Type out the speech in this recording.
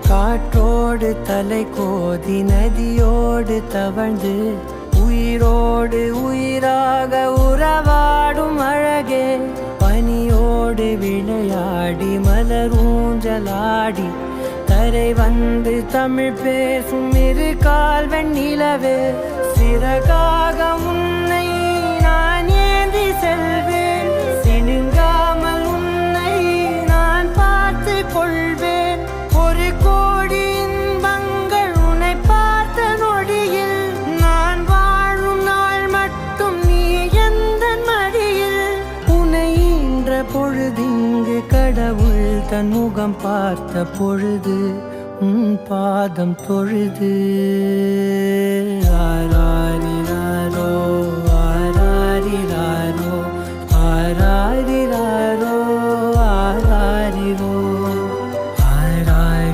காற்றோடு தலை கோதி நதியோடு தவழ்ந்து உயிரோடு உயிராக உறவாடும் அழகே பனியோடு விளையாடி மலரூஞ்சலாடி கரை வந்து தமிழ் பேசும் இரு கால் வெண்ணிலவே சிறகாக உன்னை நான் ஏந்தி செல்வேன் சினுங்காமல் உன்னை நான் பார்த்து கொள்வேன் ஒரு கோடி இன்பங்கள் உன்னை பார்த்த நொடியில் நான் வாழும் நாள் மட்டும் நீ எந்த மடியில் உன்னை ஈன்ற பொழுதிங்கு கடவுள் தன் முகம் பார்த்த பொழுது உன் பாதம் தொழுது